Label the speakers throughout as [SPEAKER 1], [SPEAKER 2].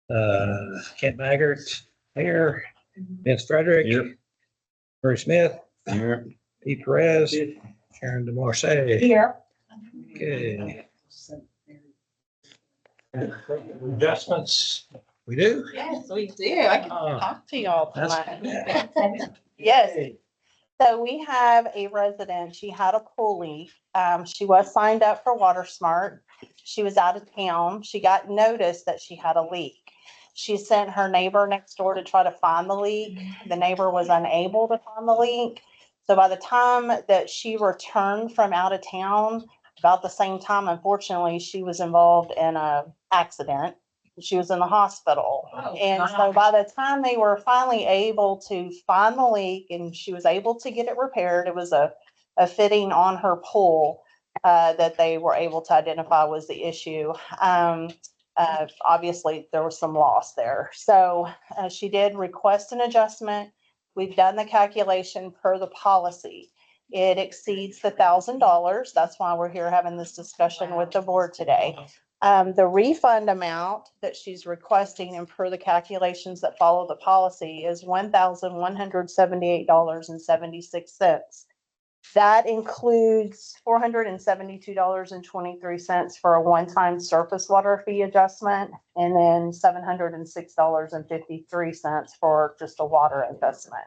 [SPEAKER 1] Kent Maggart here, Vince Frederick.
[SPEAKER 2] Here.
[SPEAKER 1] Murray Smith,
[SPEAKER 2] Here.
[SPEAKER 1] Pete Perez, Sharon DeMarce.
[SPEAKER 3] Here.
[SPEAKER 1] Okay. Adjustments, we do?
[SPEAKER 3] Yes, we do. I can
[SPEAKER 1] Ah,
[SPEAKER 3] talk to y'all
[SPEAKER 1] that's-
[SPEAKER 3] tonight. Yes. So we have a resident, she had a pool leak. She was signed up for Water Smart. She was out of town. She got notice that she had a leak. She sent her neighbor next door to try to find the leak. The neighbor was unable to find the leak. So by the time that she returned from out of town, about the same time, unfortunately, she was involved in a accident. She was in the hospital. And so by the time they were finally able to find the leak and she was able to get it repaired, it was a fitting on her pool that they were able to identify was the issue. Obviously, there was some loss there. So she did request an adjustment. We've done the calculation per the policy. It exceeds the $1,000. That's why we're here having this discussion with the board today. The refund amount that she's requesting and per the calculations that follow the policy is $1,178.76. That includes $472.23 for a one-time surface water fee adjustment, and then $706.53 for just a water investment.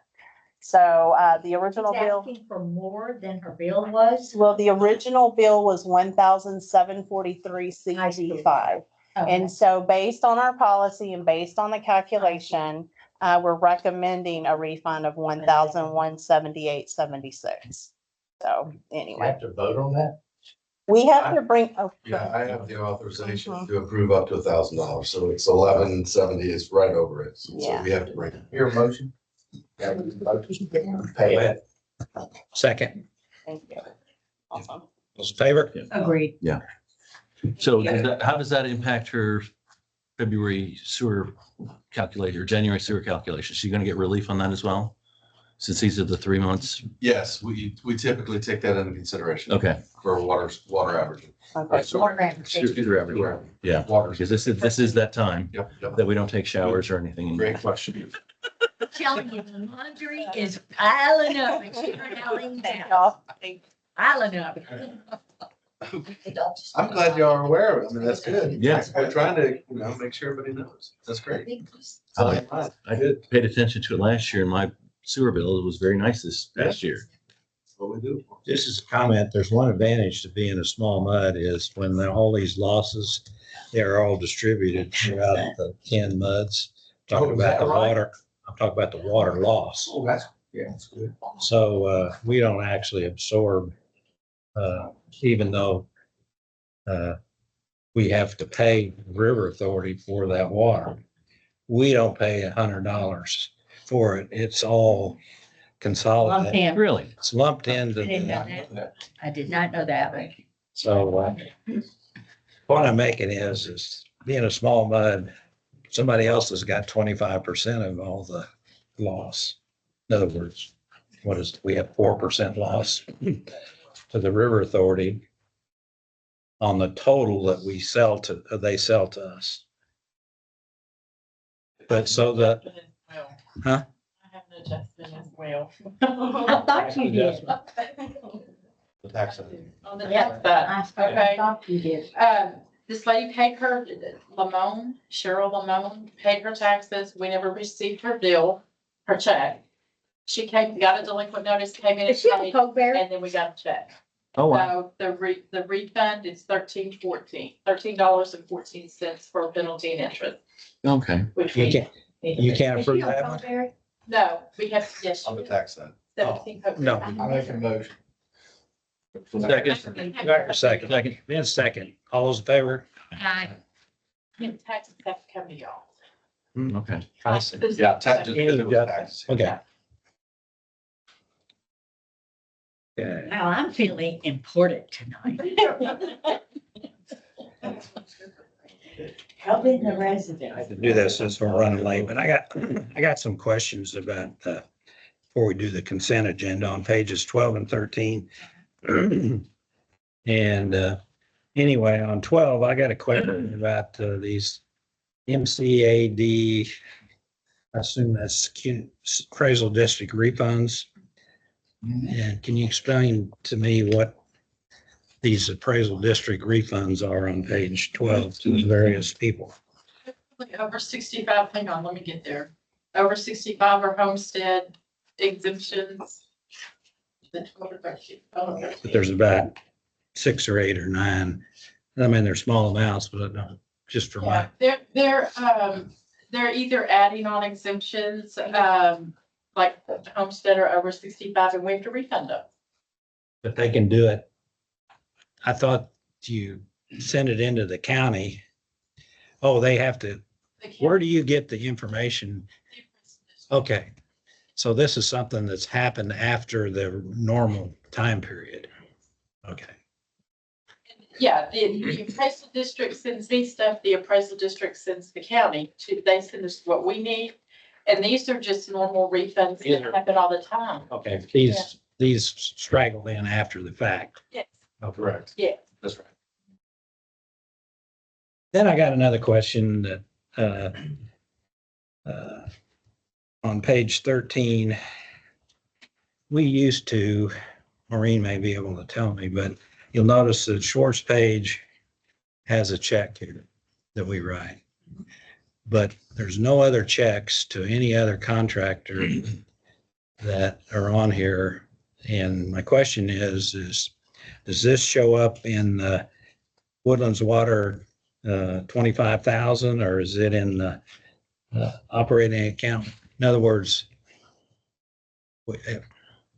[SPEAKER 3] So the original
[SPEAKER 4] She's
[SPEAKER 3] bill.
[SPEAKER 4] asking for more than her bill was.
[SPEAKER 3] Well, the original bill was $1,743.65. And so based on our policy and based on the calculation, we're recommending a refund of $1,178.76. So
[SPEAKER 5] You
[SPEAKER 3] anyway,
[SPEAKER 5] have to vote on that?
[SPEAKER 3] we have to bring, oh,
[SPEAKER 6] Yeah, I have the authorization
[SPEAKER 3] Mhm.
[SPEAKER 6] to approve up to $1,000, so it's 1170 is right over it, so
[SPEAKER 3] Yeah.
[SPEAKER 6] we have to bring it.
[SPEAKER 5] Your motion? Pay it.
[SPEAKER 1] Second,
[SPEAKER 3] thank you. Awesome.
[SPEAKER 1] those in favor?
[SPEAKER 4] Agreed.
[SPEAKER 2] So how does that impact her February sewer calculator, January sewer calculation? She's going to get relief on that as well? Since these are the 3 months?
[SPEAKER 6] Yes, we typically take that into consideration
[SPEAKER 2] Okay.
[SPEAKER 6] for water averaging.
[SPEAKER 3] Okay.
[SPEAKER 4] More applications.
[SPEAKER 2] Sewer average. Yeah,
[SPEAKER 6] Water.
[SPEAKER 2] because this is that time
[SPEAKER 6] Yep, yep.
[SPEAKER 2] that we don't take showers or anything.
[SPEAKER 6] Great question.
[SPEAKER 4] I'm telling you, the laundry is piling up and she's piling
[SPEAKER 3] Thank
[SPEAKER 4] down,
[SPEAKER 3] y'all.
[SPEAKER 4] piling up.
[SPEAKER 6] I'm glad y'all are aware of it. I mean, that's good.
[SPEAKER 2] Yeah.
[SPEAKER 6] We're trying to, make sure everybody knows. That's great.
[SPEAKER 2] I did paid attention to it last year and my sewer bill was very nice this past year.
[SPEAKER 6] That's what we do.
[SPEAKER 1] Just as a comment, there's one advantage to being a small mud is when all these losses, they're all distributed throughout the 10 muds. Talking
[SPEAKER 5] Oh, is
[SPEAKER 1] about
[SPEAKER 5] that
[SPEAKER 1] the
[SPEAKER 5] right?
[SPEAKER 1] water, I'm talking about the water loss.
[SPEAKER 5] Oh, that's good.
[SPEAKER 1] So we don't actually absorb, even though we have to pay River Authority for that water. We don't pay $100 for it. It's all
[SPEAKER 4] Lumped
[SPEAKER 1] consolidated.
[SPEAKER 4] in.
[SPEAKER 2] Really?
[SPEAKER 1] It's lumped into
[SPEAKER 4] I didn't know
[SPEAKER 1] the,
[SPEAKER 4] that. I did not know that.
[SPEAKER 1] so what I'm making is being a small mud, somebody else has got 25% of all the loss. In other words, we have 4% loss to the River Authority on the total that they sell to us. But so that, huh?
[SPEAKER 7] I have an adjustment as well.
[SPEAKER 4] I thought you did.
[SPEAKER 5] The tax.
[SPEAKER 7] On the
[SPEAKER 4] Yeah.
[SPEAKER 7] tax side.
[SPEAKER 4] I
[SPEAKER 7] Okay.
[SPEAKER 4] thought you did.
[SPEAKER 7] This lady paid her, Lamone, Cheryl Lamone, paid her taxes. We never received her bill, her check. She got a delinquent notice, came in and
[SPEAKER 4] Is she a
[SPEAKER 7] paid,
[SPEAKER 4] Poke Bear?
[SPEAKER 7] and then we got a check.
[SPEAKER 2] Oh, wow.
[SPEAKER 7] So the refund is $13.14 for penalty and interest,
[SPEAKER 2] Okay.
[SPEAKER 7] which
[SPEAKER 1] You
[SPEAKER 7] we,
[SPEAKER 1] can't, you can't
[SPEAKER 4] Is she
[SPEAKER 1] approve
[SPEAKER 4] a
[SPEAKER 1] that
[SPEAKER 4] Poke
[SPEAKER 1] one?
[SPEAKER 4] Bear?
[SPEAKER 7] no, we have, yes,
[SPEAKER 6] On the tax side.
[SPEAKER 7] 17.
[SPEAKER 1] No.
[SPEAKER 5] I make a motion.
[SPEAKER 2] Second.
[SPEAKER 1] Second.
[SPEAKER 2] Second.
[SPEAKER 1] Vince second. All those in favor?
[SPEAKER 7] Taxes have to come to y'all.
[SPEAKER 2] Okay.
[SPEAKER 1] I see.
[SPEAKER 6] Yeah, taxes.
[SPEAKER 1] Taxes. Okay. Okay.
[SPEAKER 4] Now I'm feeling important tonight. Helping the
[SPEAKER 1] I
[SPEAKER 4] residents.
[SPEAKER 1] had to do this since we're running late, but I got some questions about, before we do the consent agenda on pages 12 and 13. And anyway, on 12, I got a question about these MCAD, I assume that's appraisal district refunds. And can you explain to me what these appraisal district refunds are on page 12 to the various people?
[SPEAKER 7] Like over 65, hang on, let me get there. Over 65 are homestead exemptions.
[SPEAKER 1] But there's about 6 or 8 or 9. I mean, they're small amounts, but just for my,
[SPEAKER 7] Yeah, they're either adding on exemptions, like the homestead are over 65 and we have to refund them.
[SPEAKER 1] but they can do it. I thought you send it into the county. Oh, they have to, where do you get the information? Okay. So this is something that's happened after the normal time period. Okay.
[SPEAKER 7] Yeah, the appraisal district sends me stuff, the appraisal district sends the county they send us what we need. And these are just normal refunds that happen all the time.
[SPEAKER 1] Okay. These straggled in after the fact.
[SPEAKER 7] Yes,
[SPEAKER 1] Oh,
[SPEAKER 5] Correct.
[SPEAKER 7] yes.
[SPEAKER 5] That's right.
[SPEAKER 1] Then I got another question that, on page 13, we used to, Maureen may be able to tell me, but you'll notice that Schwartz page has a check here that we write. But there's no other checks to any other contractor that are on here. And my question is, does this show up in the Woodlands Water 25,000, or is it in the operating account? In other words,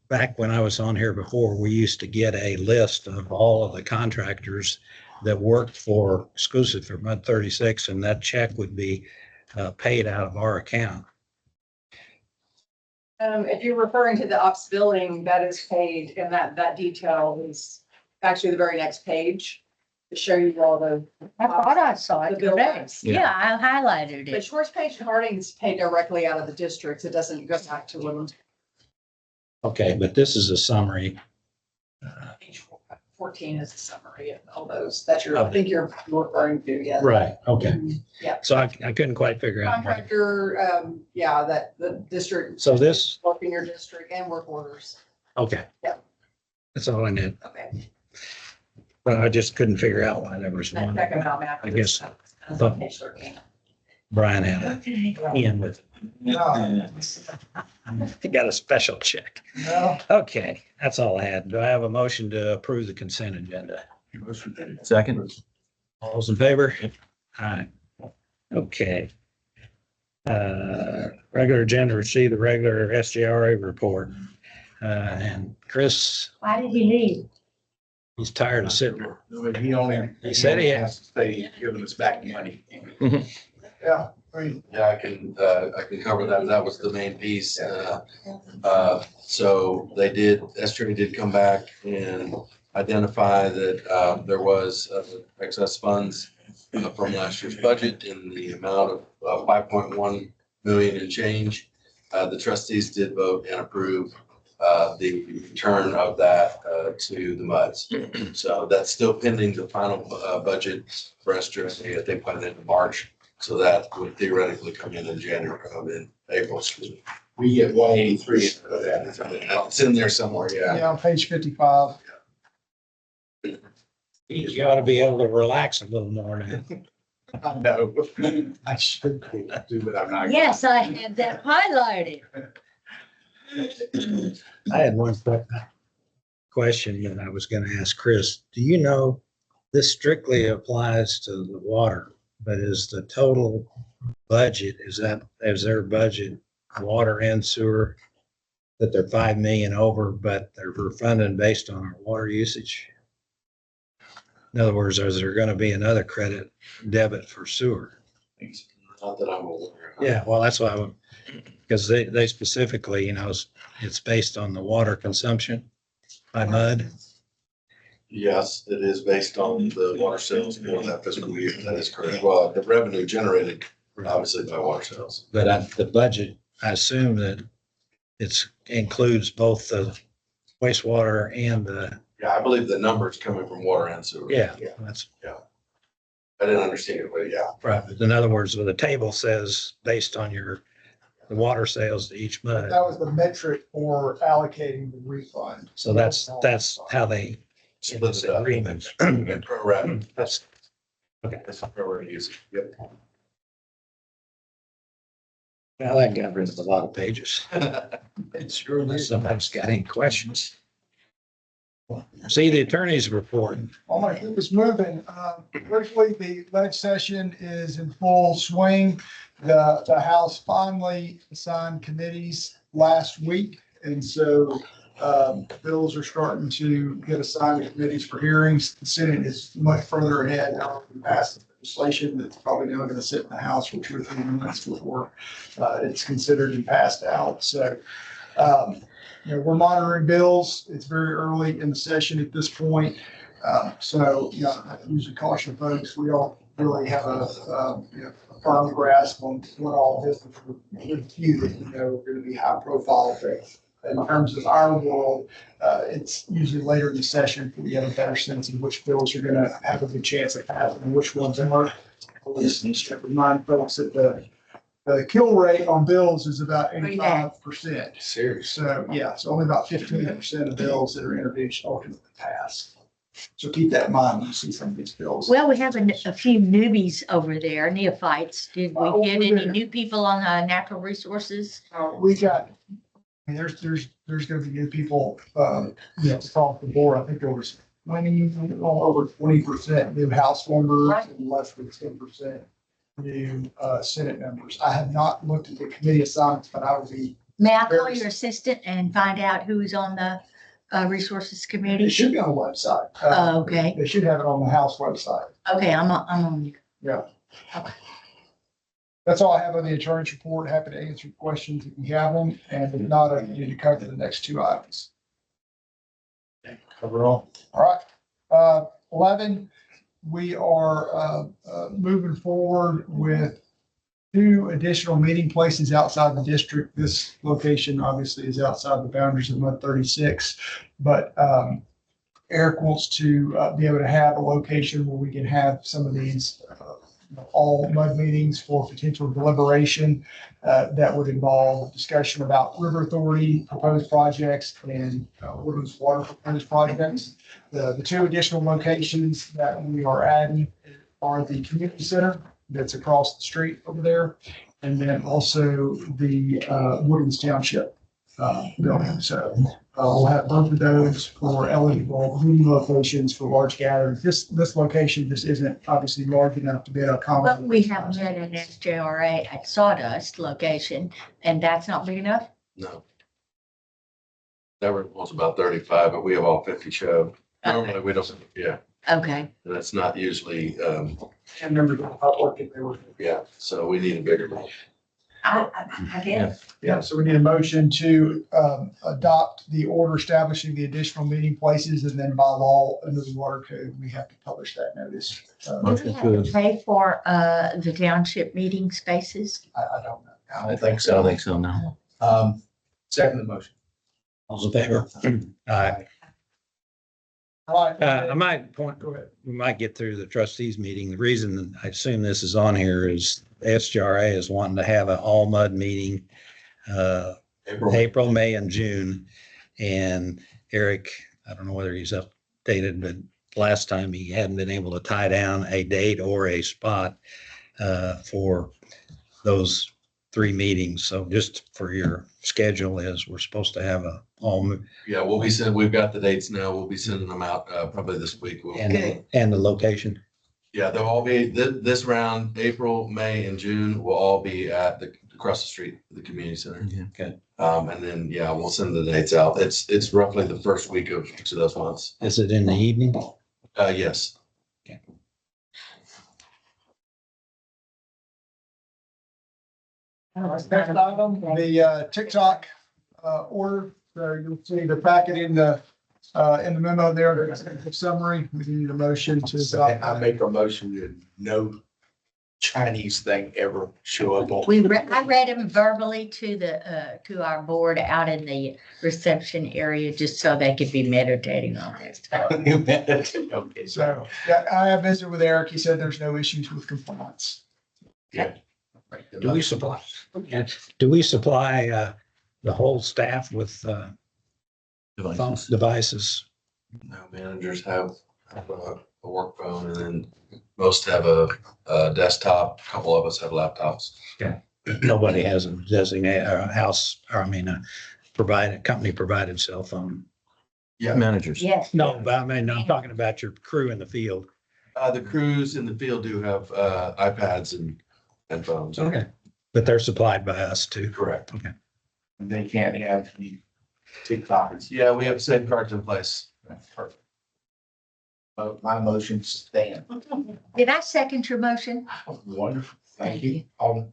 [SPEAKER 1] back when I was on here before, we used to get a list of all of the contractors that worked for exclusive for Mud 36, and that check would be paid out of our account.
[SPEAKER 8] If you're referring to the ops billing, that is paid, and that detail is actually the very next page to show you all the.
[SPEAKER 4] I thought I saw
[SPEAKER 8] The
[SPEAKER 4] it
[SPEAKER 8] bill
[SPEAKER 4] today.
[SPEAKER 8] backs.
[SPEAKER 4] Yeah, I highlighted
[SPEAKER 8] But
[SPEAKER 4] it.
[SPEAKER 8] Schwartz Page and Harding's paid directly out of the districts. It doesn't go back to Woodland.
[SPEAKER 1] Okay, but this is a summary.
[SPEAKER 8] Page 14 is a summary of all those that I think you're referring to, yes.
[SPEAKER 1] Right, okay.
[SPEAKER 8] Yeah.
[SPEAKER 1] So I couldn't quite figure out.
[SPEAKER 8] Contractor, that the district.
[SPEAKER 1] So this,
[SPEAKER 8] Work in your district and work orders.
[SPEAKER 1] okay.
[SPEAKER 8] Yeah.
[SPEAKER 1] That's all I need.
[SPEAKER 8] Okay.
[SPEAKER 1] But I just couldn't figure out why there was
[SPEAKER 8] Check
[SPEAKER 1] one.
[SPEAKER 8] them out after
[SPEAKER 1] I
[SPEAKER 8] this.
[SPEAKER 1] guess-
[SPEAKER 8] That's on page 13.
[SPEAKER 1] Brian had
[SPEAKER 4] Okay.
[SPEAKER 1] a Ian with it.
[SPEAKER 5] No,
[SPEAKER 1] He got a special check.
[SPEAKER 5] no.
[SPEAKER 1] Okay, that's all I had. Do I have a motion to approve the consent agenda?
[SPEAKER 2] Second?
[SPEAKER 1] All those in favor? Aye. Okay. Regular agenda, receive the regular SJRA report. And Chris,
[SPEAKER 4] Why did he leave?
[SPEAKER 1] he's tired of sitting.
[SPEAKER 5] He
[SPEAKER 1] said he
[SPEAKER 5] has to stay giving us back money.
[SPEAKER 2] Mhm.
[SPEAKER 5] Yeah, I mean,
[SPEAKER 6] Yeah, I can cover that. That was the main piece. So SJ did come back and identify that there was excess funds from last year's budget in the amount of 5.1 million and change. The trustees did vote and approve the return of that to the MUDs. So that's still pending the final budget for SJ, I think by the end of March. So that would theoretically come in January, in April.
[SPEAKER 5] we get 183 of that.
[SPEAKER 6] It's in there somewhere, yeah.
[SPEAKER 5] Yeah, on page 55.
[SPEAKER 1] You ought to be able to relax a little more now.
[SPEAKER 5] I know. I should do, but I'm not.
[SPEAKER 4] Yes, I had that highlighted.
[SPEAKER 1] I had one quick question that I was gonna ask Chris. Do you know, this strictly applies to the water, but is the total budget, is their budget water and sewer? That they're 5 million over, but they're refunded based on our water usage? In other words, is there gonna be another credit debit for sewer?
[SPEAKER 6] Not that I'm aware of.
[SPEAKER 1] Yeah, well, that's why I would, because they specifically, it's based on the water consumption by MUD.
[SPEAKER 6] Yes, it is based on the water sales for that fiscal year. That is correct. Well, the revenue generated obviously by water sales.
[SPEAKER 1] But the budget, I assume that it's includes both the wastewater and the,
[SPEAKER 6] Yeah, I believe the number is coming from water and sewer.
[SPEAKER 1] yeah, that's,
[SPEAKER 6] I didn't understand it, but yeah.
[SPEAKER 1] Right. In other words, the table says based on the water sales to each
[SPEAKER 5] That
[SPEAKER 1] mud.
[SPEAKER 5] was the metric for allocating the refund.
[SPEAKER 1] So that's how they, in this agreement.
[SPEAKER 6] Pro rata.
[SPEAKER 1] That's,
[SPEAKER 6] That's pro rata usage. Yep.
[SPEAKER 1] well, that got rid of a lot of pages.
[SPEAKER 5] It sure
[SPEAKER 1] Unless somebody's got any questions. See the attorney's report.
[SPEAKER 5] I want to keep us moving. Briefly, the leg session is in full swing. The House finally assigned committees last week. And so bills are starting to get assigned to committees for hearings. The Senate is much further ahead now. We passed legislation that's probably now going to sit in the House for 2 or 3 months before it's considered and passed out. So we're monitoring bills. It's very early in the session at this point. So I usually caution folks, we don't really have a firm grasp on what all this is. There's a few that are going to be high profile things. In terms of our world, it's usually later in the session we have a better sense of which bills are going to have a good chance of passing and which ones aren't. Just to remind folks that the kill rate on bills is about 85%.
[SPEAKER 6] Serious.
[SPEAKER 5] So, yeah, it's only about 15% of bills that are introduced ultimately pass. So keep that in mind when you see some of these bills.
[SPEAKER 4] Well, we have a few newbies over there, neophytes. Did we
[SPEAKER 5] Over
[SPEAKER 4] get any
[SPEAKER 5] there.
[SPEAKER 4] new people on natural resources?
[SPEAKER 5] We got, there's going to be new people, across the board. I think there was 20, over 20% new House members and less than 10% new Senate members. I have not looked at the committee assignments, but I would be.
[SPEAKER 4] May I call your assistant and find out who's on the resources
[SPEAKER 5] It
[SPEAKER 4] committee?
[SPEAKER 5] should be on the website.
[SPEAKER 4] Okay,
[SPEAKER 5] They should have it on the House website.
[SPEAKER 4] okay, I'm on you.
[SPEAKER 5] Yeah.
[SPEAKER 4] Okay.
[SPEAKER 5] That's all I have on the attorney's report. Happy to answer questions if you have them, and if not, I need to cover the next 2 items.
[SPEAKER 1] Cover all.
[SPEAKER 5] All right. 11, we are moving forward with 2 additional meeting places outside the district. This location obviously is outside the boundaries of MUD 36, but Eric wants to be able to have a location where we can have some of these all MUD meetings for potential deliberation that would involve discussion about river authority proposed projects and Woodlands water proposed projects. The 2 additional locations that we are adding are the community center that's across the street over there, and then also the Woodlands Township building. So we'll have both of those for eligible meeting locations for large gatherings. This location just isn't obviously large enough to be able to
[SPEAKER 4] But
[SPEAKER 5] accommodate.
[SPEAKER 4] we have met an SJRA at Sawdust location, and that's not big enough?
[SPEAKER 6] No. That was about 35, but we have all 50 show. Normally we don't, yeah,
[SPEAKER 4] Okay,
[SPEAKER 6] and that's not usually,
[SPEAKER 5] And members of the public if they were.
[SPEAKER 6] yeah, so we need a bigger one.
[SPEAKER 4] I guess.
[SPEAKER 5] Yeah, so we need a motion to adopt the order establishing the additional meeting places, and then by law, under the water code, we have to publish that notice.
[SPEAKER 4] Do we have to pay for the township meeting spaces?
[SPEAKER 5] I don't know.
[SPEAKER 2] I don't think so, no.
[SPEAKER 5] Second the motion.
[SPEAKER 1] All in favor? Aye.
[SPEAKER 5] All right.
[SPEAKER 1] I might point,
[SPEAKER 5] Go ahead.
[SPEAKER 1] we might get through the trustees meeting. The reason I assume this is on here is SGRA is wanting to have an all MUD meeting, April, May and June. And Eric, I don't know whether he's updated, but last time he hadn't been able to tie down a date or a spot for those 3 meetings. So just for your schedule is we're supposed to have a all
[SPEAKER 6] Yeah, we've got the dates now. We'll be sending them out probably this week.
[SPEAKER 1] and the location.
[SPEAKER 6] Yeah, they'll all be, this round, April, May, and June will all be at across the street, the community center.
[SPEAKER 1] Okay.
[SPEAKER 6] And then, yeah, we'll send the dates out. It's roughly the first week of each of those months.
[SPEAKER 1] Is it in the evening?
[SPEAKER 6] Yes.
[SPEAKER 5] Next item, the TikTok order. So you'll see the packet in the memo there, the summary. We need a motion to adopt.
[SPEAKER 9] I make a motion to note Chinese thing ever show up on.
[SPEAKER 4] I read them verbally to our board out in the reception area, just so they could be meditating on this.
[SPEAKER 9] Okay,
[SPEAKER 5] So, yeah, I have visited with Eric. He said there's no issues with compliance.
[SPEAKER 1] Do we supply, do we supply, the whole staff with, phone
[SPEAKER 2] Devices.
[SPEAKER 1] devices?
[SPEAKER 6] No, managers have a work phone, and then most have a desktop. A couple of us have laptops.
[SPEAKER 1] Nobody has a designated, or a house, or I mean, a company provided cell phone.
[SPEAKER 6] Yeah.
[SPEAKER 2] Managers.
[SPEAKER 4] Yes.
[SPEAKER 1] No, but I mean, I'm talking about your crew in the field.
[SPEAKER 6] The crews in the field do have iPads and phones.
[SPEAKER 1] Okay. But they're supplied by us too.
[SPEAKER 6] Correct.
[SPEAKER 9] They can't have the TikToks.
[SPEAKER 6] Yeah, we have safeguards in place.
[SPEAKER 9] Perfect. My motion stand.
[SPEAKER 4] Did I second your motion?
[SPEAKER 9] Wonderful. Thank you. All,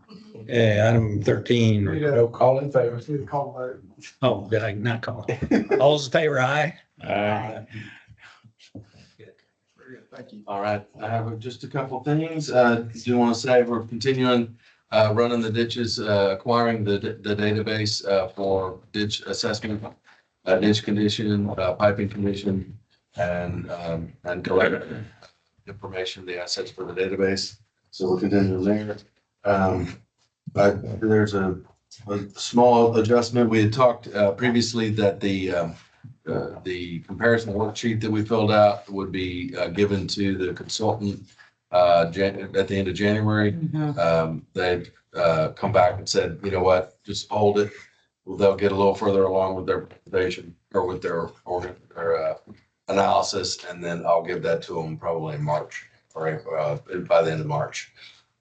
[SPEAKER 1] Yeah, item 13.
[SPEAKER 9] no call in favor.
[SPEAKER 5] Let's do the call vote.
[SPEAKER 1] Oh, did I not call? All those in favor, aye?
[SPEAKER 5] Thank you.
[SPEAKER 6] All right, I have just a couple things. Do want to say we're continuing running the ditches, acquiring the database for ditch assessment, ditch condition, piping condition, and collecting information, the assets for the database. So we're continuing there. But there's a small adjustment. We had talked previously that the comparison worksheet that we filled out would be given to the consultant at the end of January. They've come back and said, you know what, just hold it. Well, they'll get a little further along with their presentation or with their analysis, and then I'll give that to them probably in March or by the end of March.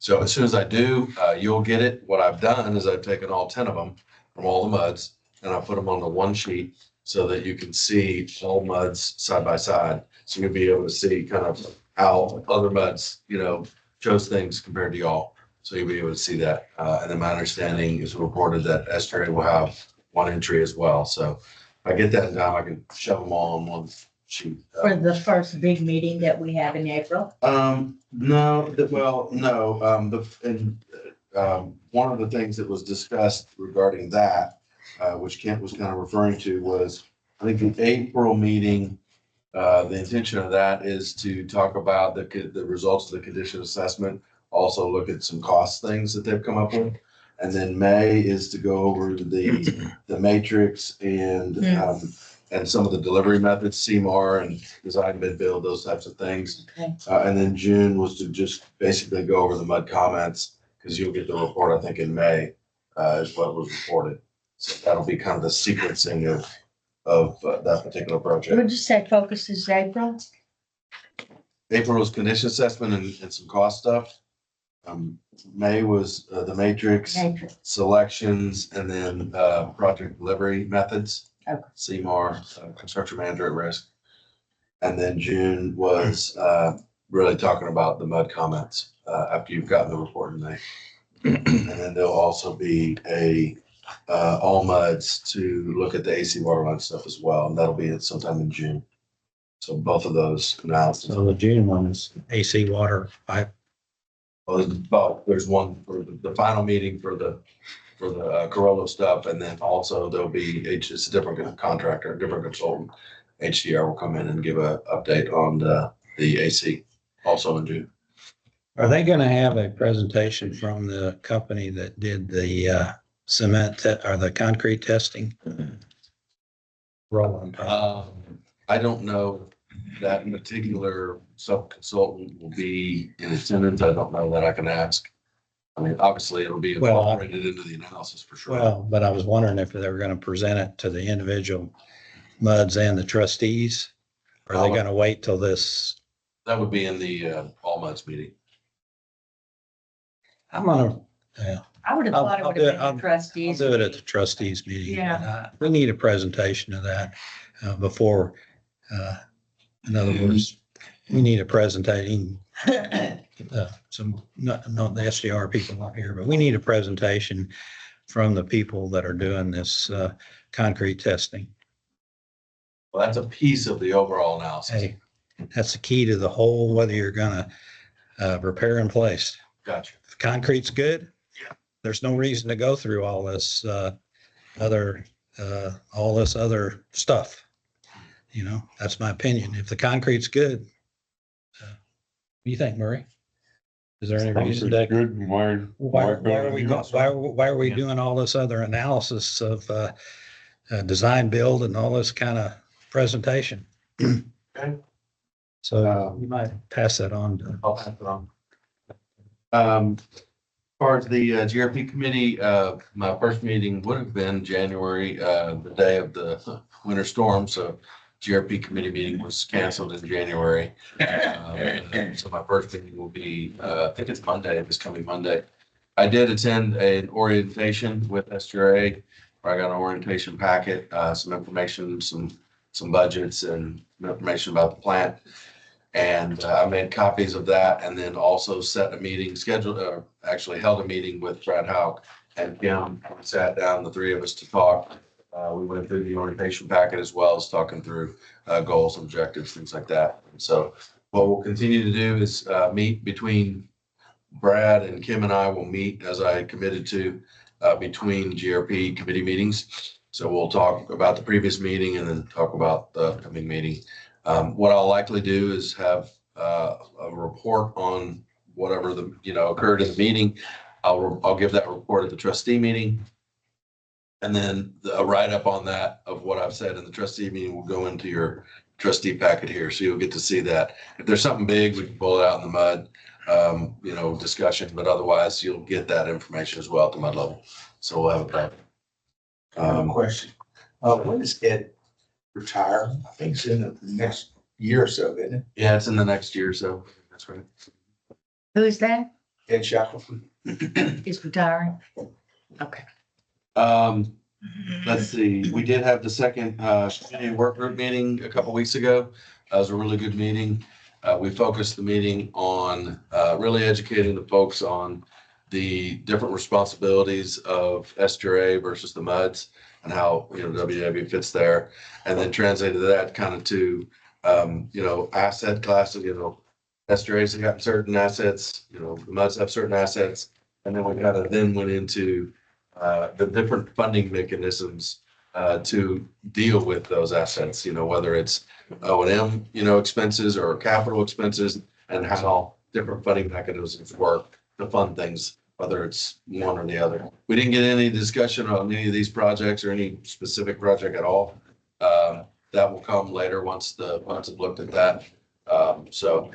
[SPEAKER 6] So as soon as I do, you'll get it. What I've done is I've taken all 10 of them from all the MUDs and I put them on the one sheet so that you can see all MUDs side by side. So you'll be able to see kind of how other MUDs, chose things compared to y'all. So you'll be able to see that. And then my understanding is reported that Estuary will have one entry as well. So if I get that in time, I can shove them all on one sheet.
[SPEAKER 4] For the first big meeting that we have in April.
[SPEAKER 6] No, one of the things that was discussed regarding that, which Kent was kind of referring to, was I think the April meeting, the intention of that is to talk about the results of the condition assessment, also look at some cost things that they've come up with. And then May is to go over the matrix and some of the delivery methods, CMAR and design bid build, those types of things.
[SPEAKER 4] Okay.
[SPEAKER 6] And then June was to just basically go over the MUD comments, because you'll get the report, I think, in May, is what was reported. So that'll be kind of the sequencing of that particular project.
[SPEAKER 4] Would you say focus is April?
[SPEAKER 6] April was condition assessment and some cost stuff. May was the matrix,
[SPEAKER 4] April.
[SPEAKER 6] selections, and then project delivery methods.
[SPEAKER 4] Okay.
[SPEAKER 6] CMAR, construction manager at risk. And then June was really talking about the MUD comments after you've gotten the report in May. And then there'll also be all MUDs to look at the AC water line stuff as well, and that'll be sometime in June. So both of those analysis.
[SPEAKER 1] So the June one is AC water pipe.
[SPEAKER 6] Well, there's one for the final meeting for the Corollo stuff, and then also there'll be it's a different contractor, different consultant. HDR will come in and give a update on the AC also in June.
[SPEAKER 1] Are they gonna have a presentation from the company that did the cement or the concrete testing? Roland.
[SPEAKER 6] I don't know that particular sub-consultant will be in attendance. I don't know that I can ask. I mean, obviously it'll be
[SPEAKER 1] Well,
[SPEAKER 6] incorporated into the analysis for sure.
[SPEAKER 1] Well, but I was wondering if they were gonna present it to the individual MUDs and the trustees. Or are they gonna wait till this?
[SPEAKER 6] That would be in the all MUDs meeting.
[SPEAKER 1] I'm gonna, yeah,
[SPEAKER 4] I would have
[SPEAKER 1] I'll-
[SPEAKER 4] thought it
[SPEAKER 1] I'll
[SPEAKER 4] would
[SPEAKER 1] do
[SPEAKER 4] have
[SPEAKER 1] it.
[SPEAKER 4] been the
[SPEAKER 1] I'll
[SPEAKER 4] trustees.
[SPEAKER 1] do it at the trustees meeting.
[SPEAKER 4] Yeah.
[SPEAKER 1] We need a presentation of that before, in other words, we need a presentation. Some, not the SDR people aren't here, but we need a presentation from the people that are doing this concrete testing.
[SPEAKER 6] Well, that's a piece of the overall analysis.
[SPEAKER 1] Hey, that's the key to the whole, whether you're gonna repair and place.
[SPEAKER 6] Gotcha.
[SPEAKER 1] concrete's good, there's no reason to go through all this, all this other stuff. You know, that's my opinion. If the concrete's good, what do you think, Murray? Is there any reason to?
[SPEAKER 10] Good, and
[SPEAKER 1] Why are we, why are we doing all this other analysis of, design build and all this kind of presentation?
[SPEAKER 6] Okay.
[SPEAKER 1] So you might pass that on to.
[SPEAKER 6] I'll pass it on. As far as the GRP committee, my first meeting would have been January, the day of the winter storm. So GRP committee meeting was canceled in January. So my first meeting will be, I think it's Monday, this coming Monday. I did attend an orientation with SGRA, where I got an orientation packet, some information, some budgets and information about the plant. And I made copies of that and then also set a meeting scheduled, actually held a meeting with Brad Houck and Kim. We sat down, the three of us, to talk. We went through the orientation packet as well as talking through goals, objectives, things like that. And so what we'll continue to do is meet between Brad and Kim, and I will meet, as I committed to, between GRP committee meetings. So we'll talk about the previous meeting and then talk about the upcoming meeting. What I'll likely do is have a report on whatever occurred in the meeting. I'll give that report at the trustee meeting. And then a write-up on that of what I've said in the trustee meeting will go into your trustee packet here. So you'll get to see that. If there's something big, we can pull it out in the mud, discussion, but otherwise you'll get that information as well at the mud level. So we'll have it back.
[SPEAKER 9] Question. When does Ed retire? I think it's in the next year or so, isn't it?
[SPEAKER 6] Yeah, it's in the next year or so. That's right.
[SPEAKER 4] Who is that?
[SPEAKER 9] Ed Shackleton.
[SPEAKER 4] Is retiring? Okay.
[SPEAKER 6] Let's see, we did have the second community work group meeting a couple weeks ago. It was a really good meeting. We focused the meeting on really educating the folks on the different responsibilities of SGRA versus the MUDs and how, WW fits there. And then translated that kind of to, asset classes, SGRA's have got certain assets, the MUDs have certain assets. And then we kind of then went into the different funding mechanisms to deal with those assets, whether it's O&M, expenses or capital expenses, and how different funding mechanisms work to fund things, whether it's one or the other. We didn't get any discussion on any of these projects or any specific project at all. That will come later once the funds have looked at that. So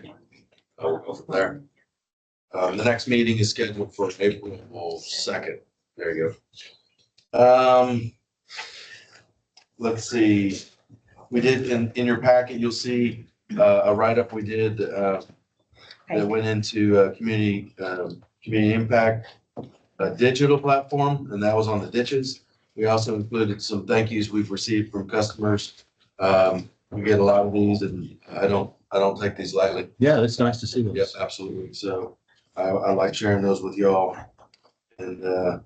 [SPEAKER 6] we'll go from there. The next meeting is scheduled for April 2nd. There you go. Let's see. We did in your packet, you'll see a write-up we did that went into community impact digital platform, and that was on the ditches. We also included some thank yous we've received from customers. We get a lot of these, and I don't take these lightly.
[SPEAKER 2] Yeah, it's nice to see those.
[SPEAKER 6] Yes, absolutely. So I like sharing those with y'all. And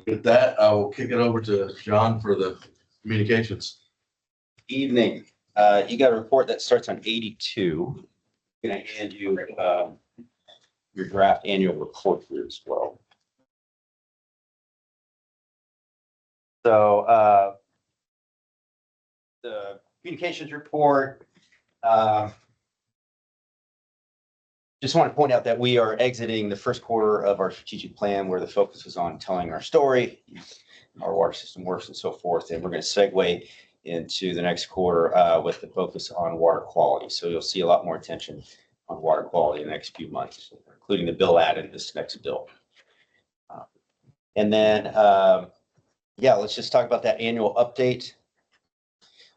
[SPEAKER 6] with that, I will kick it over to John for the communications.
[SPEAKER 11] Evening. You got a report that starts on 82. I'm going to hand you your draft annual report here as well. So the communications report, just want to point out that we are exiting the first quarter of our strategic plan where the focus was on telling our story, our water system works and so forth. And we're going to segue into the next quarter with the focus on water quality. So you'll see a lot more attention on water quality in the next few months, including the bill add in this next bill. And then, let's just talk about that annual update.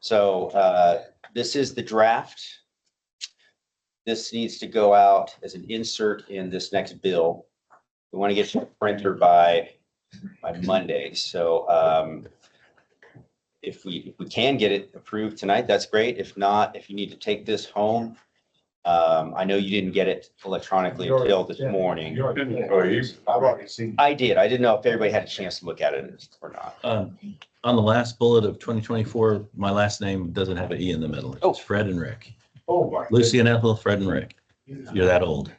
[SPEAKER 11] So this is the draft. This needs to go out as an insert in this next bill. We want to get to the printer by Monday. So if we can get it approved tonight, that's great. If not, if you need to take this home, I know you didn't get it electronically until this morning.
[SPEAKER 9] I've already seen.
[SPEAKER 11] I did. I didn't know if everybody had a chance to look at it or not.
[SPEAKER 2] On the last bullet of 2024, my last name doesn't have an E in the middle.
[SPEAKER 11] Oh.
[SPEAKER 2] It's Fred and Rick.
[SPEAKER 9] Oh, my.
[SPEAKER 2] Lucy and Ethel, Fred and Rick. You're that old.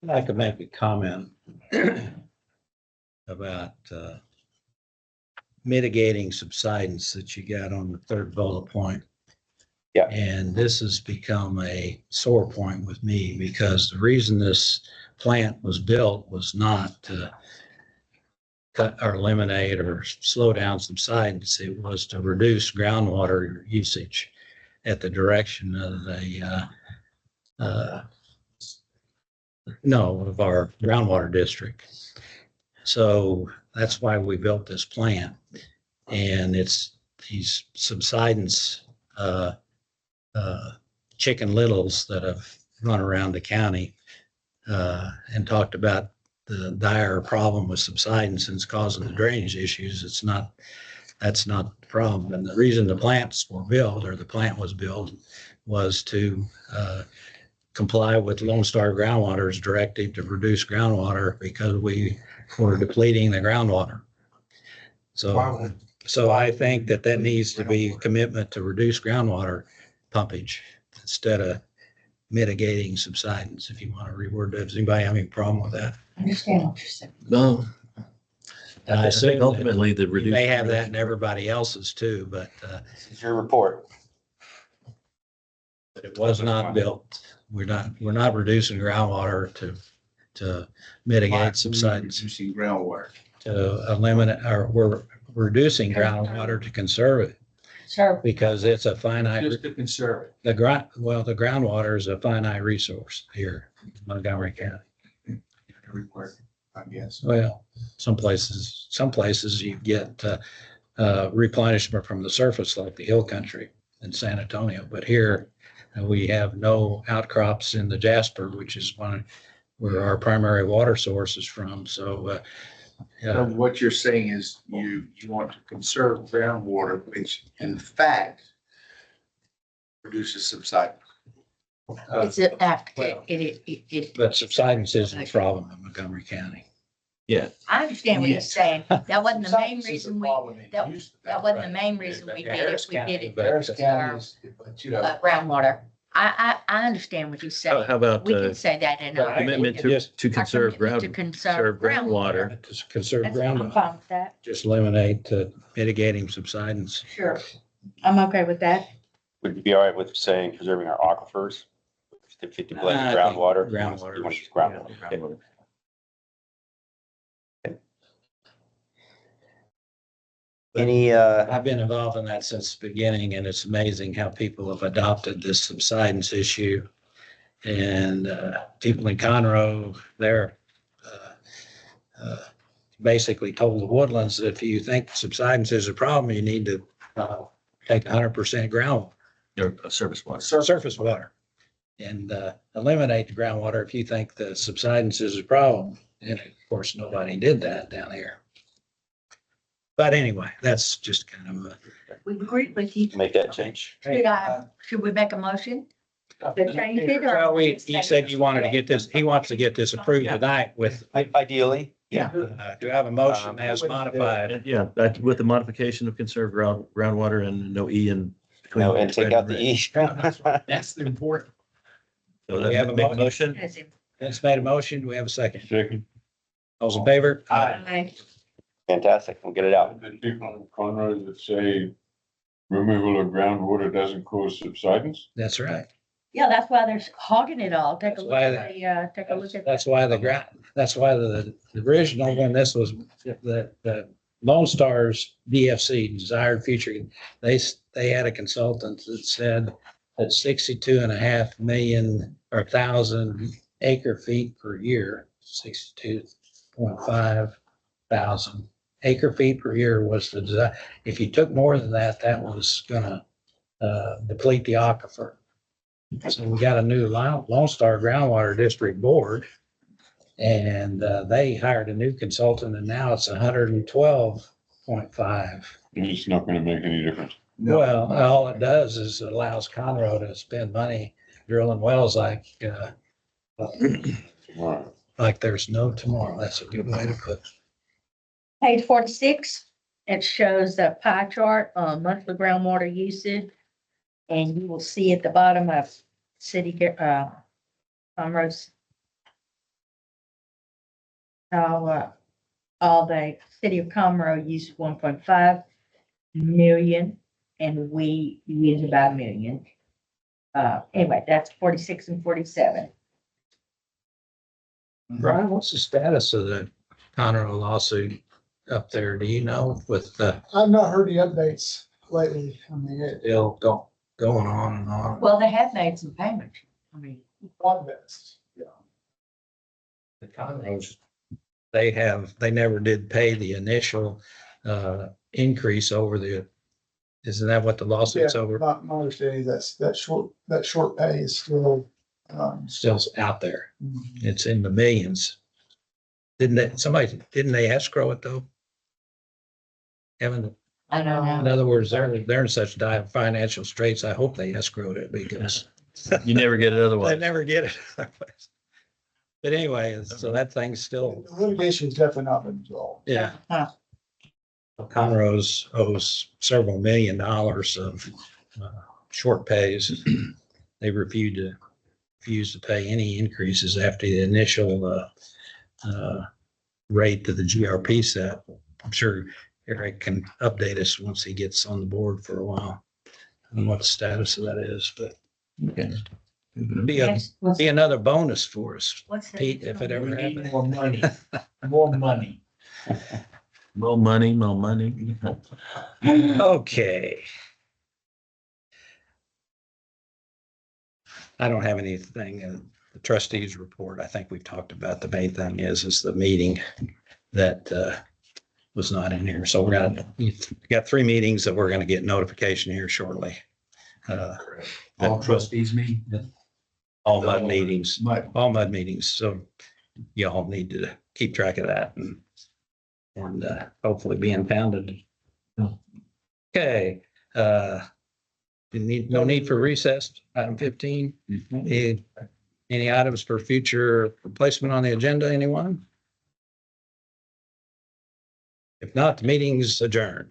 [SPEAKER 1] I'd like to make a comment about mitigating subsidence that you got on the third bullet point.
[SPEAKER 11] Yeah.
[SPEAKER 1] And this has become a sore point with me because the reason this plant was built was not to cut or eliminate or slow down subsidence. It was to reduce groundwater usage at the direction of of our groundwater district. So that's why we built this plant. And it's these subsidence chicken littles that have run around the county and talked about the dire problem with subsidence and it's causing the drainage issues. That's not the problem. And the reason the plants were built, or the plant was built, was to comply with Lone Star Groundwater's directive to reduce groundwater because we were depleting the groundwater. So I think that needs to be a commitment to reduce groundwater pumpage instead of mitigating subsidence. If you want to reword that, does anybody have any problem with that?
[SPEAKER 4] I understand what you're saying.
[SPEAKER 2] No.
[SPEAKER 1] And I
[SPEAKER 2] I
[SPEAKER 1] assume
[SPEAKER 2] think ultimately the
[SPEAKER 1] You
[SPEAKER 2] reduced.
[SPEAKER 1] may have that in everybody else's too, but
[SPEAKER 11] This is your report.
[SPEAKER 1] it was not built. We're not reducing groundwater to mitigate subsidence,
[SPEAKER 9] Reducing groundwater.
[SPEAKER 1] to eliminate, or we're reducing groundwater to conserve it
[SPEAKER 4] Sure.
[SPEAKER 1] because it's a finite,
[SPEAKER 9] Just to conserve it.
[SPEAKER 1] the groundwater is a finite resource here in Montgomery County.
[SPEAKER 9] Everywhere, I guess.
[SPEAKER 1] Well, some places you get replenishment from the surface like the hill country in San Antonio, but here we have no outcrops in the Jasper, which is where our primary water source is from. So,
[SPEAKER 9] So what you're saying is you want to conserve groundwater, which in fact reduces subsidence.
[SPEAKER 4] It's it.
[SPEAKER 1] but subsidence isn't a problem in Montgomery County.
[SPEAKER 4] I understand what you're
[SPEAKER 9] Yes.
[SPEAKER 4] saying. That wasn't the main
[SPEAKER 9] Subsidence is a
[SPEAKER 4] reason we,
[SPEAKER 9] problem in
[SPEAKER 4] that-
[SPEAKER 9] use of
[SPEAKER 4] that wasn't the
[SPEAKER 9] right?
[SPEAKER 4] main reason we did
[SPEAKER 1] Harris
[SPEAKER 4] it. We
[SPEAKER 1] County,
[SPEAKER 4] did it.
[SPEAKER 1] but-
[SPEAKER 9] Harris County is, but you know.
[SPEAKER 4] Groundwater. I understand what you're saying.
[SPEAKER 2] How about
[SPEAKER 4] We can say that in our.
[SPEAKER 2] commitment to
[SPEAKER 4] our
[SPEAKER 2] conserve
[SPEAKER 4] commitment to conserve groundwater.
[SPEAKER 1] To conserve
[SPEAKER 4] That's- I'm
[SPEAKER 1] groundwater,
[SPEAKER 4] fine with that.
[SPEAKER 1] just eliminate mitigating subsidence.
[SPEAKER 4] Sure. I'm okay with that.
[SPEAKER 11] Would you be all right with saying preserving our aquifers? 50 blend
[SPEAKER 1] I
[SPEAKER 11] of
[SPEAKER 1] think
[SPEAKER 11] groundwater?
[SPEAKER 1] groundwater
[SPEAKER 11] You want to
[SPEAKER 1] is-
[SPEAKER 11] use groundwater. Okay. Any,
[SPEAKER 1] I've been involved in that since the beginning, and it's amazing how people have adopted this subsidence issue. And people in Conroe, they're basically told the Woodlands that if you think subsidence is a problem, you need to take 100% groundwater,
[SPEAKER 2] Or surface water.
[SPEAKER 1] surface water, and eliminate the groundwater if you think the subsidence is a problem. And of course, nobody did that down here. But anyway, that's just kind of
[SPEAKER 4] We agree with you.
[SPEAKER 11] make that change?
[SPEAKER 4] Should we make a motion to change it or?
[SPEAKER 1] Well, he said you wanted to get this, he wants to get this approved tonight with,
[SPEAKER 11] Ideally, yeah.
[SPEAKER 1] do I have a motion as modified?
[SPEAKER 2] And yeah, that with the modification of conserve groundwater and no E in between.
[SPEAKER 11] No, and take out the E.
[SPEAKER 9] That's the important.
[SPEAKER 2] So
[SPEAKER 1] We have a
[SPEAKER 2] make a motion.
[SPEAKER 1] Vince made a motion. Do we have a second?
[SPEAKER 10] Second.
[SPEAKER 1] Those in favor?
[SPEAKER 4] Aye.
[SPEAKER 11] Fantastic. We'll get it out.
[SPEAKER 10] The people in Conroe that say removal of groundwater doesn't cause subsidence?
[SPEAKER 1] That's right.
[SPEAKER 4] Yeah, that's why they're hogging it all. Take a
[SPEAKER 1] That's
[SPEAKER 4] look
[SPEAKER 1] why
[SPEAKER 4] at the, take a look at.
[SPEAKER 1] That's why the original, when this was, the Lone Star's DFC, Desired Future, they had a consultant that said that 62.5 million or 1,000 acre feet per year, 62.5 thousand acre feet per year was the design. If you took more than that, that was gonna deplete the aquifer. So we got a new Lone Star Groundwater District Board, and they hired a new consultant, and now it's 112.5.
[SPEAKER 10] It's not gonna make any difference.
[SPEAKER 1] Well, all it does is it allows Conroe to spend money drilling wells
[SPEAKER 10] All right.
[SPEAKER 1] like there's no tomorrow. That's a good way to put it.
[SPEAKER 4] Page 46, it shows a pie chart on monthly groundwater usage. And you will see at the bottom of Conroe's All the city of Conroe used 1.5 million and we used about 1 million. Anyway, that's 46 and 47.
[SPEAKER 1] Brian, what's the status of the Conroe lawsuit up there? Do you know with the
[SPEAKER 5] I've not heard any updates lately. I mean, it,
[SPEAKER 1] deal going on and on?
[SPEAKER 4] Well, they have made some payments. I mean,
[SPEAKER 5] one best. Yeah.
[SPEAKER 1] The Conroes, they never did pay the initial increase over the, isn't that what the lawsuit's
[SPEAKER 5] Yeah,
[SPEAKER 1] over?
[SPEAKER 5] my understanding is that short pay is still,
[SPEAKER 1] Still out there. It's in the millions. Didn't they escrow it though? Haven't,
[SPEAKER 4] I don't
[SPEAKER 1] in
[SPEAKER 4] know.
[SPEAKER 1] other words, they're in such dire financial straits. I hope they escrowed it because
[SPEAKER 2] You never get it
[SPEAKER 1] they
[SPEAKER 2] otherwise.
[SPEAKER 1] never get it otherwise. But anyway, so that thing's still,
[SPEAKER 5] the litigation's definitely not been resolved.
[SPEAKER 1] yeah.
[SPEAKER 4] Huh.
[SPEAKER 1] Conroe's owes several $1 million of short pays. They refused to pay any increases after the initial rate that the GRP set. I'm sure Eric can update us once he gets on the board for a while on what the status of that is, but
[SPEAKER 2] Okay.
[SPEAKER 1] be another bonus for us,
[SPEAKER 4] What's that?
[SPEAKER 1] Pete, if it ever
[SPEAKER 9] We need
[SPEAKER 1] happens.
[SPEAKER 9] more money, more money.
[SPEAKER 2] More money, more money.
[SPEAKER 1] Okay. I don't have anything in the trustees report. I think we've talked about the main thing is the meeting that was not in here. So we got 3 meetings that we're gonna get notification here shortly.
[SPEAKER 9] All trustees meet.
[SPEAKER 1] All MUD meetings,
[SPEAKER 9] But
[SPEAKER 1] all MUD meetings. So y'all need to keep track of that and hopefully be impounded. Okay, no need for recess. Item 15. Any items for future replacement on the agenda, anyone? If not, the meeting's adjourned.